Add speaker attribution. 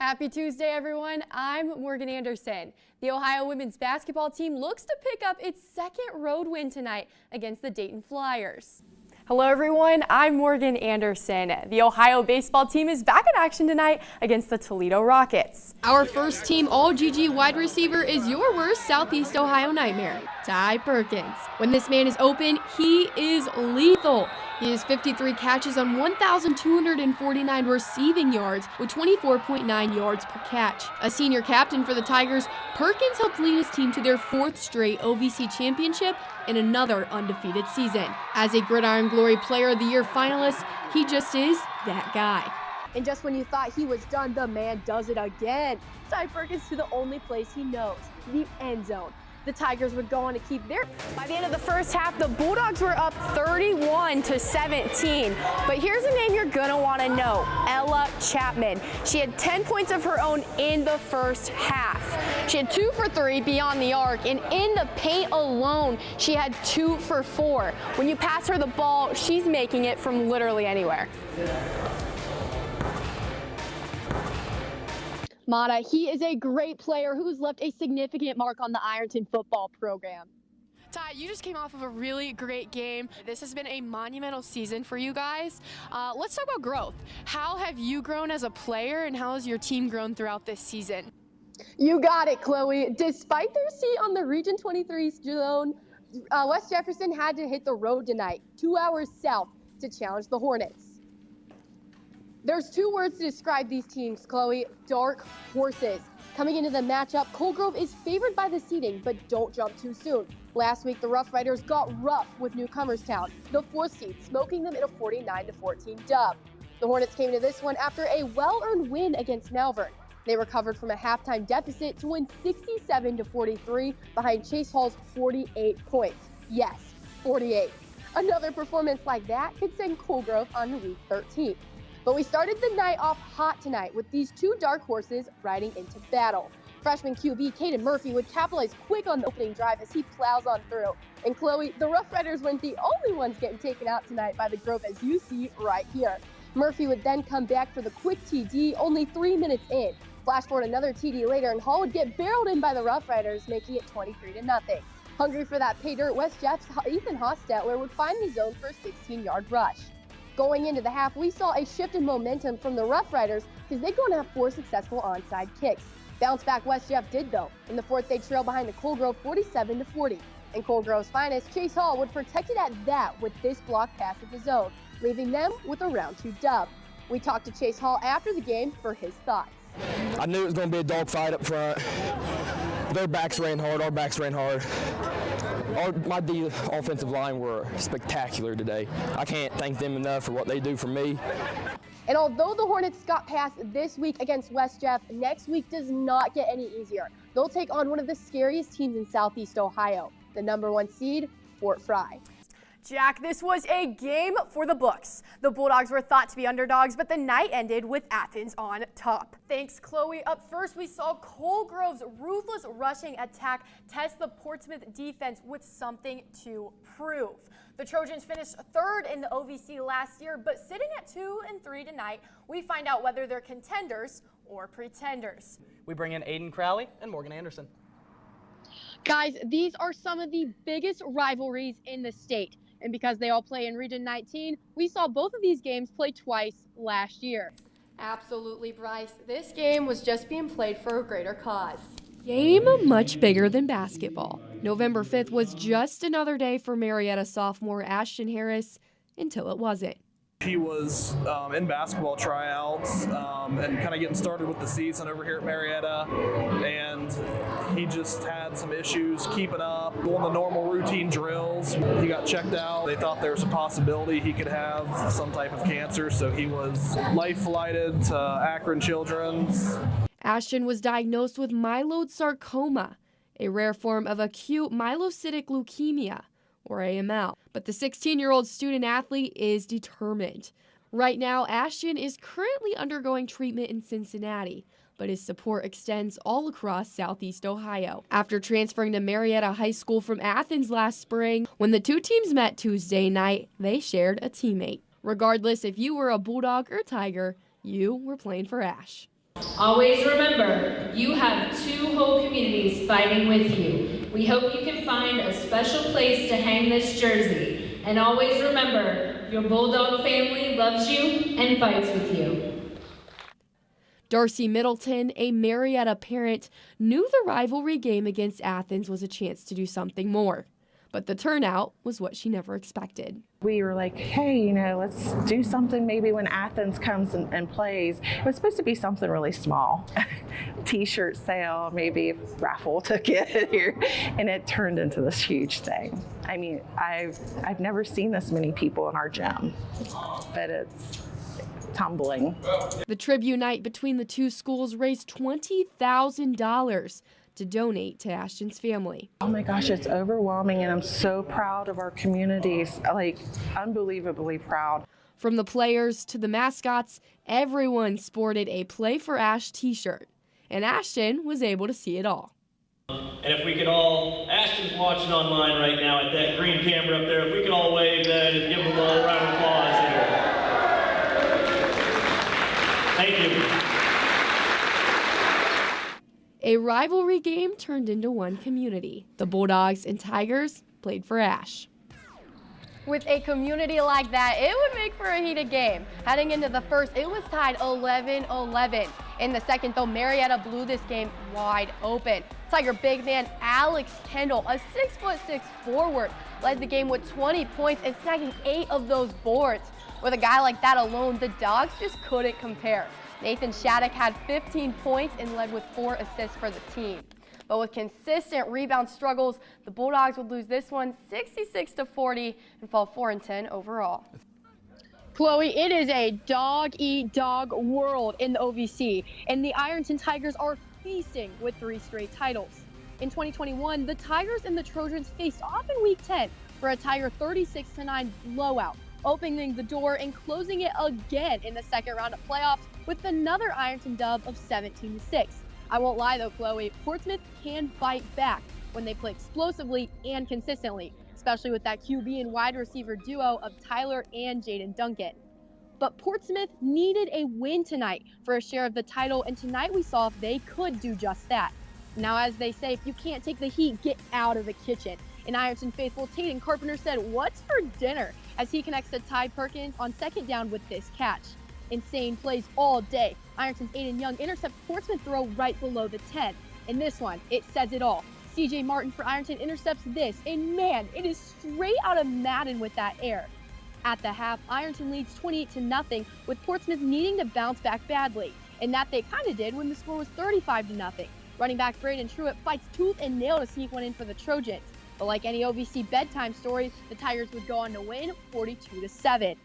Speaker 1: Happy Tuesday, everyone. I'm Morgan Anderson. The Ohio women's basketball team looks to pick up its second road win tonight against the Dayton Flyers. Hello, everyone. I'm Morgan Anderson. The Ohio baseball team is back in action tonight against the Toledo Rockets. Our first team All-GG wide receiver is your worst Southeast Ohio nightmare, Ty Perkins. When this man is open, he is lethal. He has 53 catches on 1,249 receiving yards with 24.9 yards per catch. A senior captain for the Tigers, Perkins helped lead his team to their fourth straight OVC championship and another undefeated season. As a Gridiron Glory Player of the Year finalist, he just is that guy.
Speaker 2: And just when you thought he was done, the man does it again. Ty Perkins to the only place he knows, the end zone. The Tigers would go on to keep their...
Speaker 1: By the end of the first half, the Bulldogs were up 31-17. But here's a name you're gonna wanna know, Ella Chapman. She had 10 points of her own in the first half. She had 2 for 3 beyond the arc, and in the paint alone, she had 2 for 4. When you pass her the ball, she's making it from literally anywhere.
Speaker 2: Mata, he is a great player who's left a significant mark on the Ironton football program.
Speaker 1: Ty, you just came off of a really great game. This has been a monumental season for you guys. Let's talk about growth. How have you grown as a player, and how has your team grown throughout this season?
Speaker 2: You got it, Chloe. Despite their seat on the Region 23 zone, West Jefferson had to hit the road tonight, 2 hours south, to challenge the Hornets. There's 2 words to describe these teams, Chloe: dark horses. Coming into the matchup, Cold Grove is favored by the seeding, but don't jump too soon. Last week, the Rough Riders got rough with Newcomerstown, the 4th seed, smoking them in a 49-14 dub. The Hornets came to this one after a well-earned win against Malvern. They recovered from a halftime deficit to win 67-43 behind Chase Hall's 48 points. Yes, 48. Another performance like that could send Cold Grove on to Week 13. But we started the night off hot tonight with these 2 dark horses riding into battle. Freshman QB Caden Murphy would capitalize quick on the opening drive as he plows on through. And Chloe, the Rough Riders weren't the only ones getting taken out tonight by the Grove, as you see right here. Murphy would then come back for the quick TD only 3 minutes in. Flash forward another TD later, and Hall would get barreled in by the Rough Riders, making it 23-0. Hungry for that pay dirt, West Jeff's Ethan Hostetler would find the zone for a 16-yard rush. Going into the half, we saw a shift in momentum from the Rough Riders because they'd go to have 4 successful onside kicks. Bounce back West Jeff did, though. In the 4th, they trailed behind the Cold Grove 47-40. And Cold Grove's finest, Chase Hall, would protect it at that with this block pass at the zone, leaving them with a round 2 dub. We talked to Chase Hall after the game for his thoughts.
Speaker 3: I knew it was going to be a dogfight up front. Their backs ran hard, our backs ran hard. My offensive line were spectacular today. I can't thank them enough for what they do for me.
Speaker 2: And although the Hornets got past this week against West Jeff, next week does not get any easier. They'll take on one of the scariest teams in Southeast Ohio, the #1 seed, Fort Fry.
Speaker 1: Jack, this was a game for the books. The Bulldogs were thought to be underdogs, but the night ended with Athens on top. Thanks, Chloe. Up first, we saw Cold Grove's ruthless rushing attack test the Portsmouth defense with something to prove. The Trojans finished 3rd in the OVC last year, but sitting at 2-3 tonight, we find out whether they're contenders or pretenders.
Speaker 4: We bring in Aiden Crowley and Morgan Anderson.
Speaker 2: Guys, these are some of the biggest rivalries in the state. And because they all play in Region 19, we saw both of these games play twice last year.
Speaker 1: Absolutely, Bryce. This game was just being played for a greater cause.
Speaker 5: Game much bigger than basketball. November 5th was just another day for Marietta sophomore Ashton Harris until it wasn't.
Speaker 6: He was in basketball tryouts and kind of getting started with the season over here at Marietta, and he just had some issues keeping up on the normal routine drills. He got checked out. They thought there was a possibility he could have some type of cancer, so he was life flighted to Akron Children's.
Speaker 5: Ashton was diagnosed with myeloid sarcoma, a rare form of acute myelocytic leukemia, or AML. But the 16-year-old student athlete is determined. Right now, Ashton is currently undergoing treatment in Cincinnati, but his support extends all across Southeast Ohio. After transferring to Marietta High School from Athens last spring, when the 2 teams met Tuesday night, they shared a teammate. Regardless if you were a Bulldog or Tiger, you were playing for Ash.
Speaker 7: Always remember, you have two whole communities fighting with you. We hope you can find a special place to hang this jersey. And always remember, your Bulldog family loves you and fights with you.
Speaker 5: Darcy Middleton, a Marietta parent, knew the rivalry game against Athens was a chance to do something more. But the turnout was what she never expected.
Speaker 8: We were like, hey, let's do something maybe when Athens comes and plays. It was supposed to be something really small. T-shirt sale, maybe a raffle ticket here. And it turned into this huge thing. I mean, I've never seen this many people in our gym, but it's tumbling.
Speaker 5: The tribute night between the two schools raised $20,000 to donate to Ashton's family.
Speaker 8: Oh my gosh, it's overwhelming, and I'm so proud of our communities, like unbelievably proud.
Speaker 5: From the players to the mascots, everyone sported a Play for Ash t-shirt, and Ashton was able to see it all.
Speaker 9: And if we could all, Ashton's watching online right now at that green camera up there, if we could all wave that and give him a little round of applause here. Thank you.
Speaker 5: A rivalry game turned into one community. The Bulldogs and Tigers played for Ash.
Speaker 1: With a community like that, it would make for a heated game. Heading into the first, it was tied 11-11. In the second, though, Marietta blew this game wide open. Tiger big man Alex Kendall, a 6'6" forward, led the game with 20 points and snagging 8 of those boards. With a guy like that alone, the Dogs just couldn't compare. Nathan Shattuck had 15 points and led with 4 assists for the team. But with consistent rebound struggles, the Bulldogs would lose this one 66-40 and fall 4-10 overall.
Speaker 2: Chloe, it is a dog-eat-dog world in the OVC, and the Ironton Tigers are feasting with 3 straight titles. In 2021, the Tigers and the Trojans faced off in Week 10 for a Tiger 36-9 blowout, opening the door and closing it again in the second round of playoffs with another Ironton dub of 17-6. I won't lie though, Chloe, Portsmouth can fight back when they play explosively and consistently, especially with that QB and wide receiver duo of Tyler and Jaden Duncan. But Portsmouth needed a win tonight for a share of the title, and tonight we saw if they could do just that. Now, as they say, if you can't take the heat, get out of the kitchen. And Ironton faithful Taden Carpenter said, "What's for dinner?" as he connects to Ty Perkins on second down with this catch. Insane plays all day. Ironton's Aiden Young intercepts Portsmouth throw right below the 10. In this one, it says it all. CJ Martin for Ironton intercepts this, and man, it is straight out of Madden with that air. At the half, Ironton leads 28-0, with Portsmouth needing to bounce back badly, and that they kind of did when the score was 35-0. Running back Braden Truitt fights tooth and nail to sneak one in for the Trojans. But like any OVC bedtime story, the Tigers would go on to win 42-7.